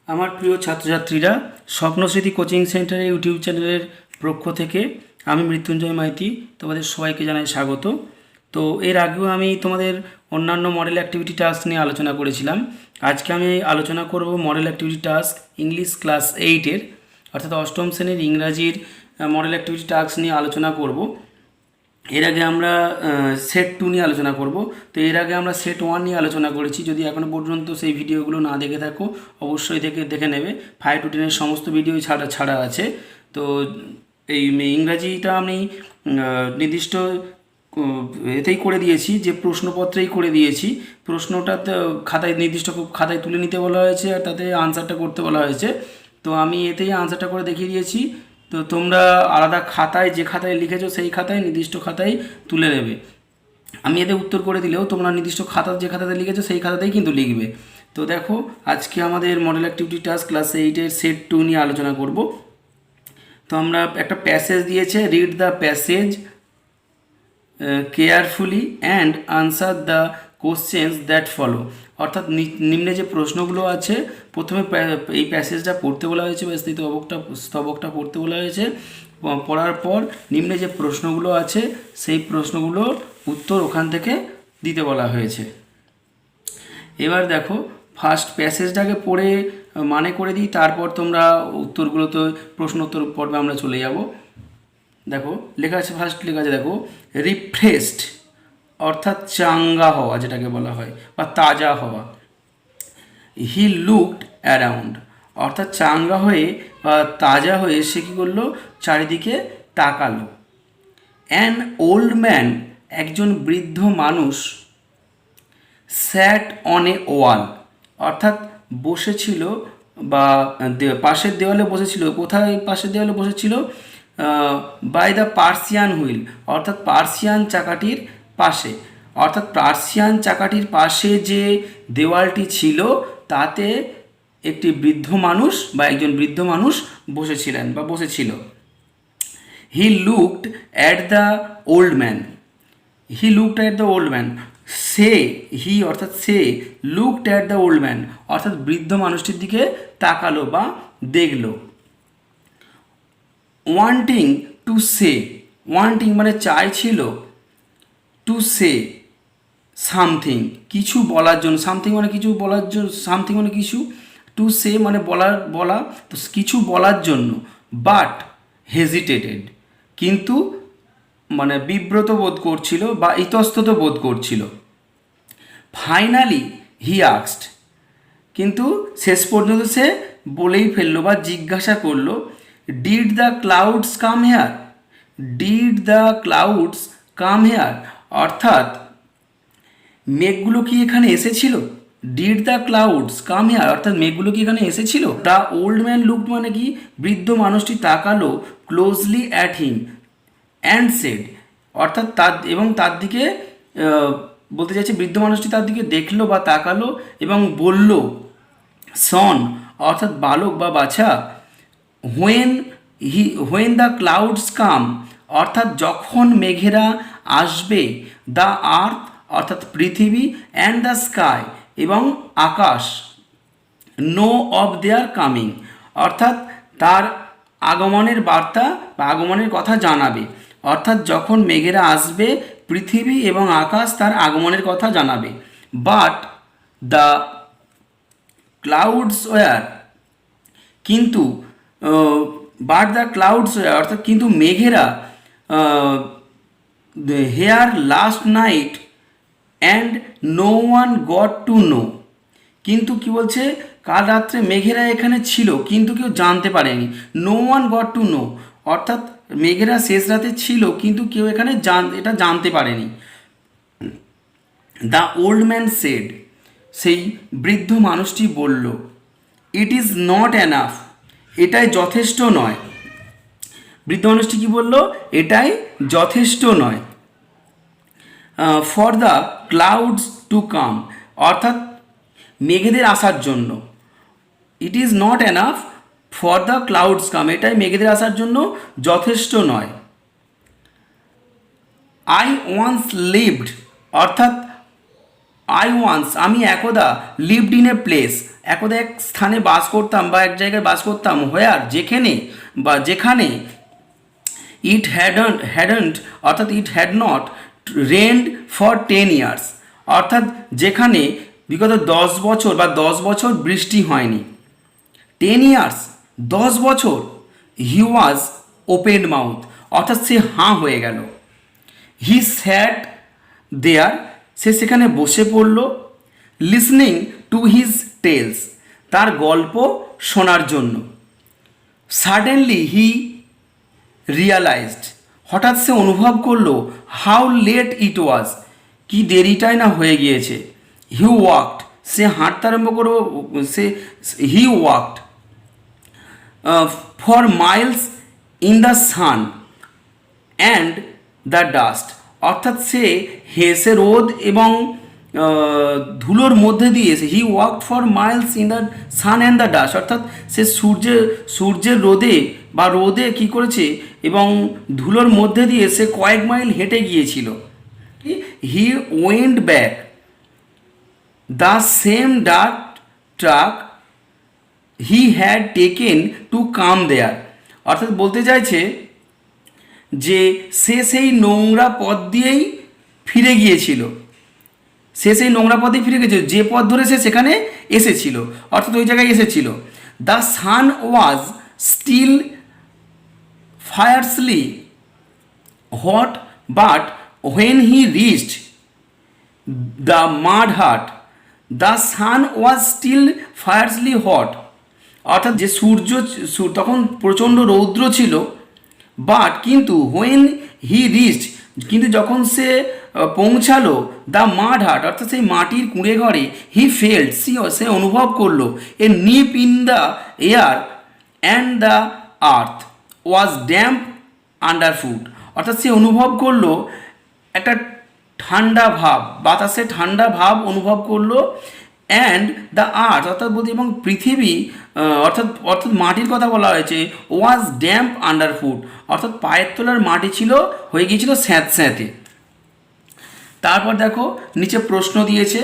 আমার প্রিয় ছাত্রছাত্রীরা, স্বপ্নস্মৃতি কোচিং সেন্টারের ইউটিউব চ্যানেলের পক্ষ থেকে আমি মৃত্যুঞ্জয় মাইতি তোমাদের সবাইকে জানাই স্বাগত। তো এর আগেও আমি তোমাদের অন্যান্য মডেল অ্যাক্টিভিটি টাস্ক নিয়ে আলোচনা করেছিলাম। আজকে আমি আলোচনা করব model activity task English class 8-এর, অর্থাৎ অষ্টম শ্রেণীর ইংরাজির মডেল অ্যাক্টিভিটি টাস্ক নিয়ে আলোচনা করব। এর আগে আমরা সেট 2 নিয়ে আলোচনা করব। তো এর আগে আমরা সেট 1 নিয়ে আলোচনা করেছি। যদি এখনও পর্যন্ত সেই ভিডিওগুলো না দেখে থাকো অবশ্যই দেখে নেবে। 5 to 10 সমস্ত ভিডিও ছাড়া আছে। তো এই ইংরাজিটা আমি নির্দিষ্ট এতেই করে দিয়েছি, যে প্রশ্নপত্রেই করে দিয়েছি। প্রশ্নটা খাতায় নির্দিষ্ট খাতায় তুলে নিতে বলা হয়েছে, আর তাতে আনসারটা করতে বলা হয়েছে। তো আমি এতেই আনসারটা করে দেখিয়ে দিয়েছি। তো তোমরা আলাদা খাতায়, যে খাতায় লিখেছো সেই খাতায়, নির্দিষ্ট খাতায় তুলে নেবে। আমি এতে উত্তর করে দিলেও তোমরা নির্দিষ্ট খাতা, যে খাতাতে লিখেছো সেই খাতাতেই কিন্তু লিখবে। তো দেখো, আজকে আমাদের মডেল অ্যাক্টিভিটি টাস্ক ক্লাস 8-এর সেট 2 নিয়ে আলোচনা করব। তো আমরা একটা প্যাসেজ দিয়েছে, read the passage carefully and answer the questions that follow. অর্থাৎ নিম্নে যে প্রশ্নগুলো আছে, প্রথমে এই প্যাসেজটা পড়তে বলা হয়েছে বা স্তবকটা পড়তে বলা হয়েছে। পড়ার পর নিম্নে যে প্রশ্নগুলো আছে সেই প্রশ্নগুলো উত্তর ওখান থেকে দিতে বলা হয়েছে। এবার দেখো, ফার্স্ট প্যাসেজটাকে পড়ে মানে করে দিই, তারপর তোমরা উত্তরগুলো, তো প্রশ্ন উত্তর পর্বে আমরা চলে যাব। দেখো লেখা আছে, ফার্স্ট লেখা আছে দেখো, রিফ্রেশড অর্থাৎ চাঙ্গা হওয়া, যেটাকে বলা হয়, বা তাজা হওয়া। হি লুকড অ্যারাউন্ড অর্থাৎ চাঙ্গা হয়ে বা তাজা হয়ে সে কী করলো, চারিদিকে তাকালো। অ্যান ওল্ড ম্যান একজন বৃদ্ধ মানুষ, স্যাট অন এ ওয়াল অর্থাৎ বসেছিল বা পাশের দেওয়ালে বসেছিল। কোথায় পাশের দেওয়ালে বসেছিল? বাই দ্য পার্সিয়ান হুইল অর্থাৎ পার্সিয়ান চাকাটির পাশে। অর্থাৎ পার্সিয়ান চাকাটির পাশে যে দেওয়ালটি ছিল তাতে একটি বৃদ্ধ মানুষ বা একজন বৃদ্ধ মানুষ বসেছিলেন বা বসেছিল। He looked at the old man. He looked at the old man, he অর্থাৎ সে looked at the old man অর্থাৎ বৃদ্ধ মানুষটির দিকে তাকালো বা দেখলো। ওয়ান্টিং টু সে, ওয়ান্টিং মানে চাইছিল, টু সে সামথিং কিছু বলার জন্য, সামথিং মানে কিছু বলার জন্য, সামথিং মানে কিছু, টু সে মানে বলা, তো কিছু বলার জন্য। বাট হেজিটেটেড কিন্তু মানে বিব্রত বোধ করছিল বা ইতস্তত বোধ করছিল। ফাইনালি হি আস্কড কিন্তু শেষ পর্যন্ত সে বলেই ফেললো বা জিজ্ঞাসা করলো, did the clouds come here. Did the clouds come here অর্থাৎ মেঘগুলো কি এখানে এসেছিল? Did the clouds come here অর্থাৎ মেঘগুলো কি এখানে এসেছিল? দ্য ওল্ড ম্যান লুকড মানে কি, বৃদ্ধ মানুষটি তাকালো closely at him and said অর্থাৎ তার দিকে বলতে চাইছে, বৃদ্ধ মানুষটি তার দিকে দেখলো বা তাকালো এবং বলল, সন অর্থাৎ বালক বা বাছা, হোয়েন দ্য ক্লাউডস কাম অর্থাৎ যখন মেঘেরা আসবে, দ্য আর্থ অর্থাৎ পৃথিবী, অ্যান্ড দ্য স্কাই এবং আকাশ, নো অফ দেয়ার কামিং অর্থাৎ তার আগমনের বার্তা বা আগমনের কথা জানাবে। অর্থাৎ যখন মেঘেরা আসবে, পৃথিবী এবং আকাশ তার আগমনের কথা জানাবে। বাট দ্য ক্লাউডস ওয়ার কিন্তু বাট দ্য ক্লাউডস ওয়ার অর্থাৎ কিন্তু মেঘেরা here last night and no one got to know কিন্তু কি বলছে, কাল রাত্রে মেঘেরা এখানে ছিল কিন্তু কেউ জানতে পারেনি। No one got to know অর্থাৎ মেঘেরা শেষ রাতে ছিল কিন্তু কেউ এখানে এটা জানতে পারেনি। দ্য ওল্ড ম্যান সেড সেই বৃদ্ধ মানুষটি বলল, ইট ইজ নট অ্যানাফ এটাই যথেষ্ট নয়। বৃদ্ধ মানুষটি কি বলল? এটাই যথেষ্ট নয়। For the clouds to come অর্থাৎ মেঘেদের আসার জন্য। It is not enough for the clouds come এটাই মেঘেদের আসার জন্য যথেষ্ট নয়। আই ওয়ান্স লিভড অর্থাৎ আই ওয়ান্স, আমি একদা, লিভড ইন এ প্লেস, একদা এক স্থানে বাস করতাম বা এক জায়গায় বাস করতাম, হোয়ার, যেখানে ইট হ্যাডন্ট অর্থাৎ it had not রেন্ড for 10 years, অর্থাৎ যেখানে বিগত 10 বছর বা 10 বছর বৃষ্টি হয়নি। 10 years, 10 বছর। হি ওয়াজ ওপেন মাউথ, অর্থাৎ সে হাঁ হয়ে গেল। হি স্যাট দেয়ার, সে সেখানে বসে পড়ল। লিসনিং টু হিজ টেলস, তার গল্প শোনার জন্য। সাডেনলি হি রিয়ালাইজড, হঠাৎ সে অনুভব করলো, হাউ লেট ইট ওয়াজ, কি দেরিটাই না হয়ে গিয়েছে। হি ওয়াকড, সে হাঁটতে আরম্ভ করো, he walked for miles in the sun and the dust, অর্থাৎ সে রোদ এবং ধুলোর মধ্যে দিয়ে, he walked for miles in the sun and the dust, অর্থাৎ সে সূর্যের রোদে কী করেছে এবং ধুলোর মধ্যে দিয়ে সে কয়েক মাইল হেঁটে গিয়েছিল। He went back the same dark track he had taken to come there, অর্থাৎ বলতে চাইছে যে সে সেই নোংরা পথ দিয়েই ফিরে গিয়েছিল, যে পথ ধরে সে সেখানে এসেছিল, অর্থাৎ ওই জায়গায় এসেছিল। The sun was still fiercely hot, but when he reached the mud hut, the sun was still fiercely hot, অর্থাৎ যে তখন প্রচণ্ড রৌদ্র ছিল, বাট কিন্তু হোয়েন হি রিচড, কিন্তু যখন সে পৌঁছালো দ্য মাড হাট, অর্থাৎ সেই মাটির কুঁড়ে ঘরে, হি ফেল্ট, সে অনুভব করলো, a nip in the air and the earth was damp underfoot, অর্থাৎ সে অনুভব করলো একটা ঠান্ডা ভাব, বাতাসে ঠান্ডা ভাব অনুভব করলো। অ্যান্ড দ্য আর্থ, অর্থাৎ বলতে এবং পৃথিবী, অর্থাৎ মাটির কথা বলা হয়েছে, ওয়াজ ড্যাম্প আন্ডার ফুট, অর্থাৎ পায়ের তলার মাটি হয়ে গিয়েছিল স্যাঁতস্যাঁতে। তারপর দেখো নিচে প্রশ্ন দিয়েছে,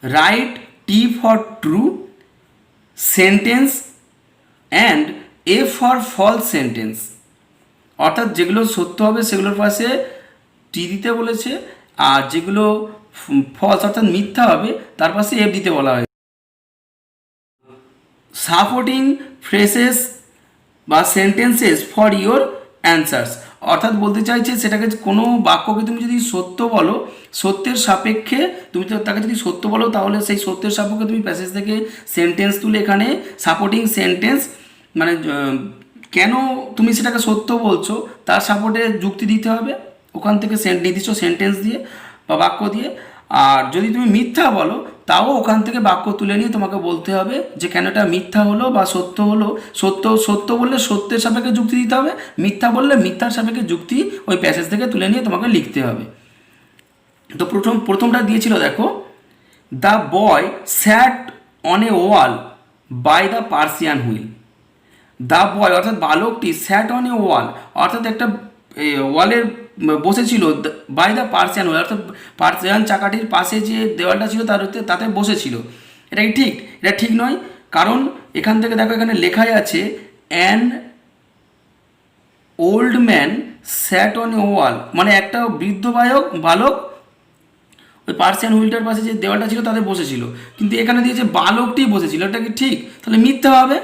write T for true sentence and a for false sentence, অর্থাৎ যেগুলো সত্য হবে সেগুলোর পাশে টি দিতে বলেছে, আর যেগুলো ফলস অর্থাৎ মিথ্যা হবে তার পাশে এফ দিতে বলা হয়। সাপোর্টিং ফ্রেসেস বা সেন্টেন্সেস ফর ইয়োর অ্যান্সার্স, অর্থাৎ বলতে চাইছে সেটাকে কোনো বাক্যকে তুমি যদি সত্য বলো, সত্যের সাপেক্ষে তুমি তাকে যদি সত্য বলো, তাহলে সেই সত্যের সাপেক্ষে তুমি প্যাসেজ থেকে সেন্টেন্স তুলে এখানে সাপোর্টিং সেন্টেন্স, মানে কেন তুমি সেটাকে সত্য বলছো তার সাপোর্টে যুক্তি দিতে হবে ওখান থেকে নির্দিষ্ট সেন্টেন্স দিয়ে বা বাক্য দিয়ে। আর যদি তুমি মিথ্যা বলো তাও ওখান থেকে বাক্য তুলে নিয়ে তোমাকে বলতে হবে যে কেন এটা মিথ্যা হলো বা সত্য হলো। সত্য বললে সত্যের সাপেক্ষে যুক্তি দিতে হবে, মিথ্যা বললে মিথ্যার সাপেক্ষে যুক্তি ওই প্যাসেজ থেকে তুলে নিয়ে তোমাকে লিখতে হবে। তো প্রথমটা দিয়েছিল দেখো, the boy sat on a wall by the Persian wheel. The boy অর্থাৎ বালকটি স্যাট অন এ ওয়াল, অর্থাৎ একটা ওয়ালের বসেছিল, বাই দ্য পার্সিয়ান হুইল, অর্থাৎ পার্সিয়ান চাকাটির পাশে যে দেওয়ালটা ছিল তাতে বসেছিল। এটা কি ঠিক? এটা ঠিক নয়, কারণ এখান থেকে দেখো এখানে লেখাই আছে an old man sat on a wall, মানে একটা বৃদ্ধ বালক ওই পার্সিয়ান হুইলটার পাশে যে দেওয়ালটা ছিল তাতে বসেছিল, কিন্তু এখানে দিয়েছে বালকটি বসেছিল। এটা কি ঠিক? তাহলে মিথ্যা হবে,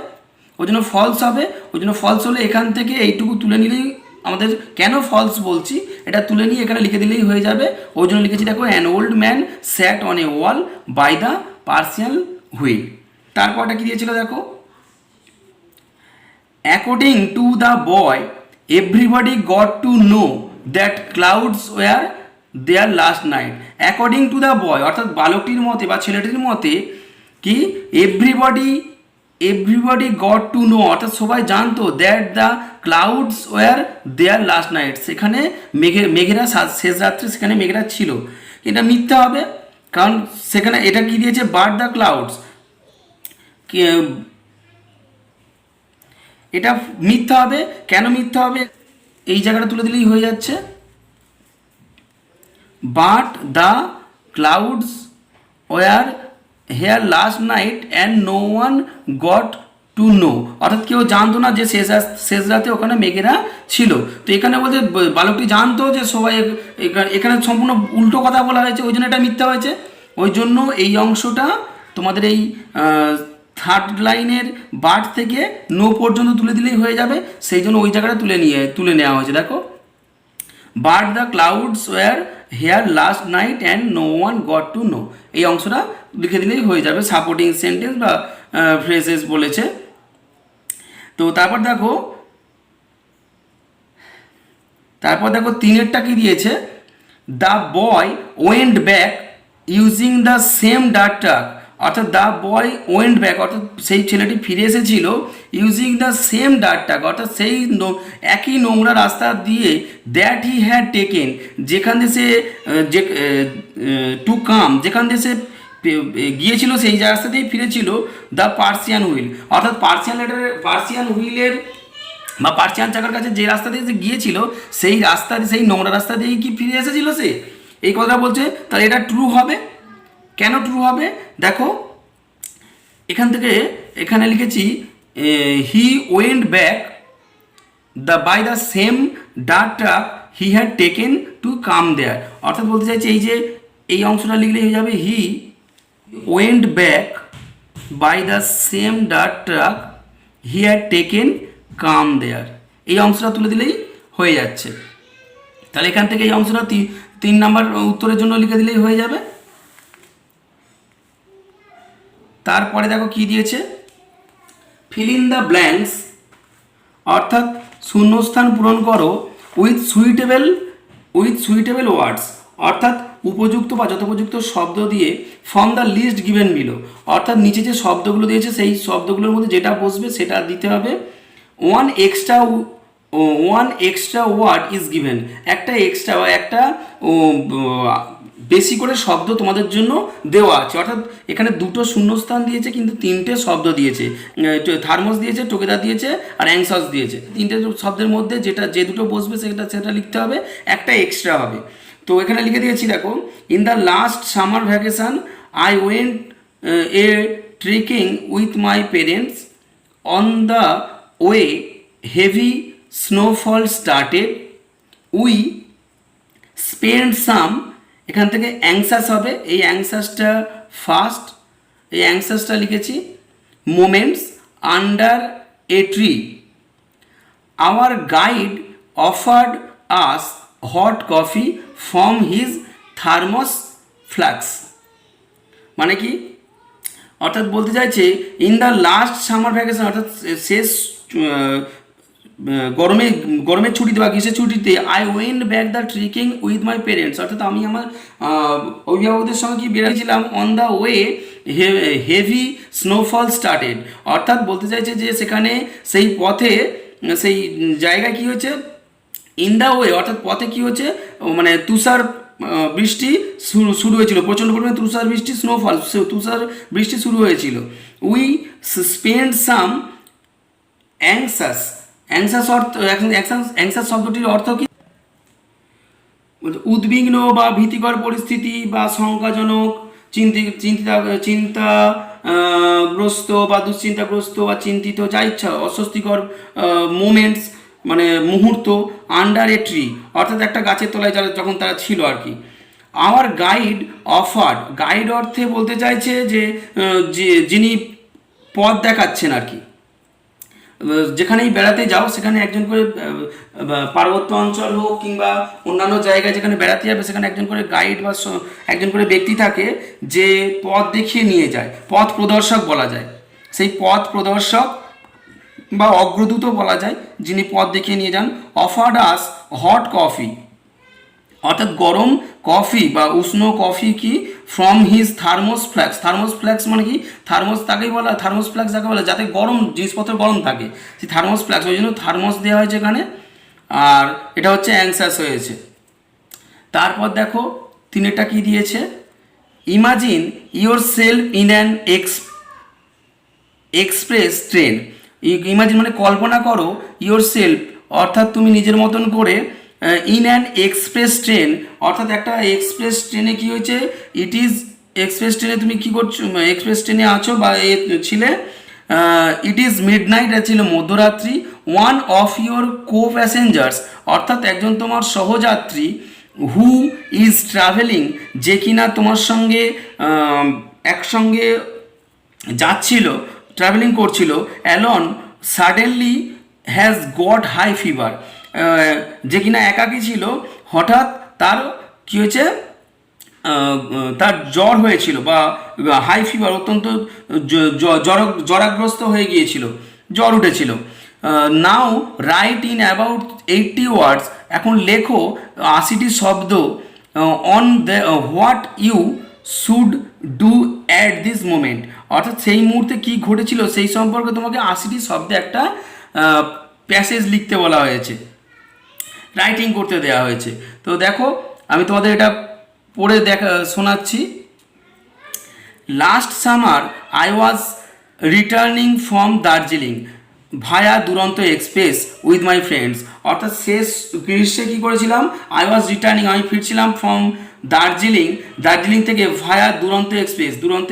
ওই জন্য ফলস হবে। ওই জন্য ফলস হলে এখান থেকে এইটুকু তুলে নিলেই আমাদের, কেন ফলস বলছি এটা তুলে নিয়ে এখানে লিখে দিলেই হয়ে যাবে। ওই জন্য লিখেছি দেখো, an old man sat on a wall by the Persian wheel. তারপরটা কি দিয়েছিল দেখো, according to the boy everybody got to know that clouds were there last night. According to the boy অর্থাৎ বালকটির মতে বা ছেলেটির মতে কি, এভরিবডি গট টু নো অর্থাৎ সবাই জানতো that the clouds were there last night, সেখানে মেঘেরা শেষ রাত্রে সেখানে মেঘেরা ছিল। এটা মিথ্যা হবে, কারণ সেখানে এটা কি দিয়েছে, বাট দ্য ক্লাউডস, এটা মিথ্যা হবে। কেন মিথ্যা হবে এই জায়গাটা তুলে দিলেই হয়ে যাচ্ছে। But the clouds were here last night and no one got to know, অর্থাৎ কেউ জানতো না যে শেষ রাতে ওখানে মেঘেরা ছিল। তো এখানে বলতে বালকটি জানতো যে সবাই এখানে সম্পূর্ণ উল্টো কথা বলা হয়েছে, ওই জন্য এটা মিথ্যা হয়েছে। ওই জন্য এই অংশটা তোমাদের এই থার্ড লাইনের বাট থেকে নো পর্যন্ত তুলে দিলেই হয়ে যাবে, সেই জন্য ওই জায়গাটা তুলে নেওয়া হয়েছে। দেখো, but the clouds were here last night and no one got to know, এই অংশটা লিখে দিলেই হয়ে যাবে। সাপোর্টিং সেন্টেন্স বা ফ্রেজেস বলেছে। তো তারপর দেখো তিনেরটা কি দিয়েছে, the boy went back using the same dirt track, অর্থাৎ দ্য বয় ওয়েন্ট ব্যাক অর্থাৎ সেই ছেলেটি ফিরে এসেছিল, using the same dirt track অর্থাৎ সেই একই নোংরা রাস্তা দিয়ে, দ্যাট হি হ্যাড টেকেন যেখান দিয়ে সে টু কাম যেখান দিয়ে সে গিয়েছিল সেই রাস্তাতেই ফিরেছিল, দ্য পার্সিয়ান হুইল অর্থাৎ পার্সিয়ান হুইলের বা পার্সিয়ান চাকার কাছে যে রাস্তা দিয়ে সে গিয়েছিল সেই রাস্তা সেই নোংরা রাস্তা দিয়েই কি ফিরে এসেছিল সে, এই কথা বলছে। তাহলে এটা ট্রু হবে। কেন ট্রু হবে দেখো, এখানে লিখেছি he went back by the same dirt track he had taken to come there, অর্থাৎ বলতে চাইছে এই অংশটা লিখলে হয়ে যাবে he went back by the same dirt track he had taken come there, এই অংশটা তুলে দিলেই হয়ে যাচ্ছে। তাহলে এখান থেকে এই অংশটা 3 নাম্বার উত্তরের জন্য লিখে দিলেই হয়ে যাবে। তারপরে দেখো কি দিয়েছে, ফিল ইন দ্য ব্ল্যাঙ্কস অর্থাৎ শূন্যস্থান পূরণ করো উইথ সুইটেবল ওয়ার্ডস অর্থাৎ উপযুক্ত বা যথোপযুক্ত শব্দ দিয়ে from the list given below, অর্থাৎ নিচে যে শব্দগুলো দিয়েছে সেই শব্দগুলোর মধ্যে যেটা বসবে সেটা দিতে হবে। One extra word is given, একটা এক্সট্রা বা একটা বেশি করে শব্দ তোমাদের জন্য দেওয়া আছে, অর্থাৎ এখানে 2টো শূন্যস্থান দিয়েছে কিন্তু 3টে শব্দ দিয়েছে, থার্মোস দিয়েছে, টোগেদার দিয়েছে আর অ্যাংসাস দিয়েছে। 3টে শব্দের মধ্যে যে দুটো বসবে সেটা লিখতে হবে, একটা এক্সট্রা হবে। তো এখানে লিখে দিয়েছি দেখো, in the last summer vacation I went A trekking with my parents on the way heavy snowfall started we spend some, এখান থেকে অ্যাংসাস হবে, এই অ্যাংসাসটা ফার্স্ট, এই অ্যাংসাসটা লিখেছি moments under a tree, hour guide offered us hot coffee from his thermos flask, মানে কি অর্থাৎ বলতে চাইছে in the last summer vacation অর্থাৎ শেষ গরমের ছুটিতে বা গ্রীষ্মের ছুটিতে I went back the trekking with my parents, অর্থাৎ আমি আমার অভিভাবকদের সঙ্গে কি বেরিয়েছিলাম, on the way heavy snowfall started, অর্থাৎ বলতে চাইছে যে সেখানে সেই পথে সেই জায়গায় কি হয়েছে, ইন দ্য ওয়ে অর্থাৎ পথে কি হচ্ছে মানে তুষার বৃষ্টি শুরু হয়েছিল, প্রচণ্ড পরিমাণে তুষার বৃষ্টি তুষার বৃষ্টি শুরু হয়েছিল। উই স্পেন্ড সাম অ্যাংসাস শব্দটির অর্থ কি, উদ্বিগ্ন বা ভীতিকর পরিস্থিতি বা শঙ্কাজনক, চিন্তাগ্রস্ত বা দুশ্চিন্তাগ্রস্ত বা চিন্তিত, যা ইচ্ছা, অস্বস্তিকর মোমেন্টস মানে মুহূর্ত, আন্ডার এ ট্রি অর্থাৎ একটা গাছের তলায় যখন তারা ছিল আর কি। আওয়ার গাইড অফার্ড, গাইড অর্থে বলতে চাইছে যে যিনি পথ দেখাচ্ছেন আর কি, যেখানেই বেড়াতে যাও সেখানে একজন করে পার্বত্য অঞ্চল হোক কিংবা অন্যান্য জায়গায় যেখানে বেড়াতে যাবে সেখানে একজন করে গাইড বা একজন করে ব্যক্তি থাকে যে পথ দেখিয়ে নিয়ে যায়, পথ প্রদর্শক বলা যায়, সেই পথ প্রদর্শক বা অগ্রদূত বলা যায় যিনি পথ দেখিয়ে নিয়ে যান। অফার্ড আস হট কফি অর্থাৎ গরম কফি বা উষ্ণ কফি কি ফ্রম হিজ থার্মোস ফ্ল্যাক্স মানে কি, থার্মোস তাকেই বলা, থার্মোস ফ্ল্যাক্স যাকে বলে যাতে গরম জিনিসপত্র গরম থাকে, সেই থার্মোস ফ্ল্যাক্স, ওই জন্য থার্মোস দেওয়া হয়েছে এখানে, আর এটা হচ্ছে অ্যাংসাস হয়েছে। তারপর দেখো 3টা কি দিয়েছে, imagine your self in an express train, imagine মানে কল্পনা করো, ইয়োর সেলফ অর্থাৎ তুমি নিজের মতন করে ইন অ্যান এক্সপ্রেস ট্রেন, অর্থাৎ একটা এক্সপ্রেস ট্রেনে কি হয়েছে, ইট ইজ এক্সপ্রেস ট্রেনে তুমি কি করছো, এক্সপ্রেস ট্রেনে আছো বা ছিলে, ইট ইজ মিড নাইট, এটা ছিল মধ্যরাত্রি, one of your co passengers, অর্থাৎ একজন তোমার সহযাত্রী, হু ইজ ট্রাভেলিং, যে কিনা তোমার সঙ্গে একসঙ্গে যাচ্ছিল, ট্রাভেলিং করছিল, alone suddenly has got high fever, যে কিনা একাকী ছিল, হঠাৎ তার কী হয়েছে, তার জ্বর হয়েছিল বা হাই ফিভার, অত্যন্ত জ্বরাগ্রস্ত হয়ে গিয়েছিল, জ্বর উঠেছিল। Now write in about 80 words, এখন লেখো 80টি শব্দ, on the what you should do at this moment, অর্থাৎ সেই মুহূর্তে কী ঘটেছিল সেই সম্পর্কে তোমাকে 80টি শব্দে একটা প্যাসেজ লিখতে বলা হয়েছে, রাইটিং করতে দেওয়া হয়েছে। তো দেখো আমি তোমাদের এটা পড়ে শোনাচ্ছি। Last summer I was returning from Darjeeling via Duronto Express with my friends, অর্থাৎ শেষ গ্রীষ্মে কী করেছিলাম, আই ওয়াজ রিটার্নিং, আমি ফিরছিলাম ফ্রম দার্জিলিং থেকে ভায়া দুরন্ত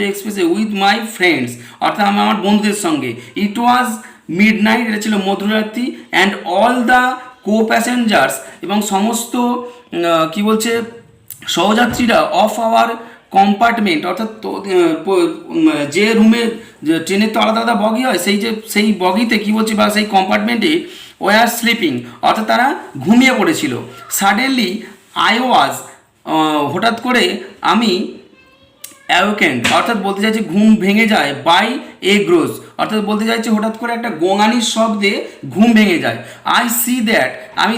এক্সপ্রেসে উইথ মাই ফ্রেন্ডস, অর্থাৎ আমি আমার বন্ধুদের সঙ্গে, ইট ওয়াজ মিড নাইট, এটা ছিল মধ্যরাত্রি, and all the co passengers, এবং সমস্ত কি বলছে সহযাত্রীরা, অফ আওয়ার কম্পার্টমেন্ট, অর্থাৎ যে রুমে, ট্রেনের তো আলাদা আলাদা বগি হয়, সেই বগিতে কী বলছে বা সেই কম্পার্টমেন্টে ওয়ার স্লিপিং, অর্থাৎ তারা ঘুমিয়ে পড়েছিল। সাডেনলি আই ওয়াজ, হঠাৎ করে আমি, অ্যাওকেন্ড, অর্থাৎ বলতে চাইছে ঘুম ভেঙে যায়, বাই এ গ্রোজ, অর্থাৎ বলতে চাইছে হঠাৎ করে একটা গোঙানির শব্দে ঘুম ভেঙে যায়। আই সি দ্যাট, আমি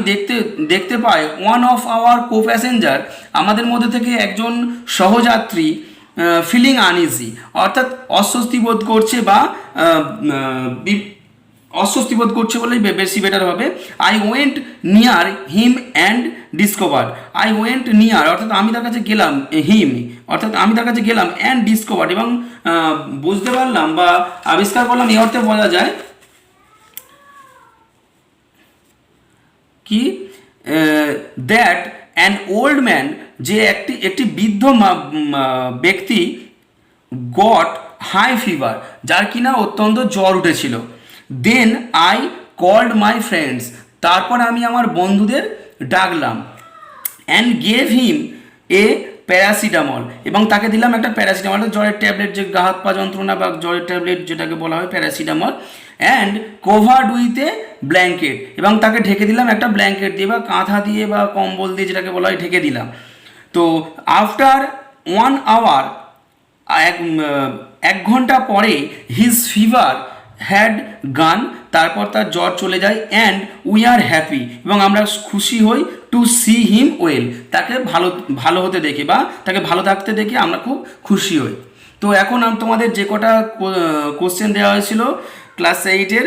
দেখতে পাই, one of our co passenger, আমাদের মধ্যে থেকে একজন সহযাত্রী, ফিলিং আনইজি, অর্থাৎ অস্বস্তি বোধ করছে বা অস্বস্তি বোধ করছে বলেই বেশি বেটার হবে। I went near him and discovered, I went near, অর্থাৎ আমি তার কাছে গেলাম, হিম অর্থাৎ আমি তার কাছে গেলাম, অ্যান্ড ডিসকভার্ড, এবং বুঝতে পারলাম বা আবিষ্কার করলাম, এই অর্থে বলা যায় কি, দ্যাট অ্যান ওল্ড ম্যান, যে একটি বৃদ্ধ ব্যক্তি, গট হাই ফিভার, যার কিনা অত্যন্ত জ্বর উঠেছিল। Then I called my friends, তারপর আমি আমার বন্ধুদের ডাকলাম, and gave him a paracetamol, এবং তাকে দিলাম একটা প্যারাসিটামল, জ্বরের ট্যাবলেট, যে গা হাত পা যন্ত্রণা বা জ্বরের ট্যাবলেট যেটাকে বলা হয় paracetamol, and covered with a blanket, এবং তাকে ঢেকে দিলাম একটা ব্ল্যাঙ্কেট দিয়ে বা কাঁথা দিয়ে বা কম্বল দিয়ে যেটাকে বলা হয় ঢেকে দিলাম। তো আফটার 1 আওয়ার, এক ঘন্টা পরে, হিজ ফিভার হ্যাড গান, তারপর তার জ্বর চলে যায়, অ্যান্ড উই আর হ্যাপি, এবং আমরা খুশি হই, টু সি হিম ওয়েল, তাকে ভালো হতে দেখে বা তাকে ভালো থাকতে দেখে আমরা খুব খুশি হই। তো এখন তোমাদের যে কটা কোশ্চেন দেওয়া হয়েছিল ক্লাস 8-এর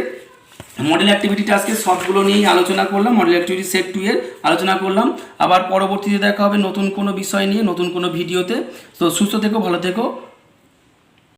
মডেল অ্যাক্টিভিটিটা, আজকে সবগুলো নিয়েই আলোচনা করলাম, মডেল অ্যাক্টিভিটি সেট 2 এর আলোচনা করলাম। আবার পরবর্তীতে দেখা হবে নতুন কোনো বিষয় নিয়ে, নতুন কোনো ভিডিওতে। তো সুস্থ থেকো, ভালো থেকো।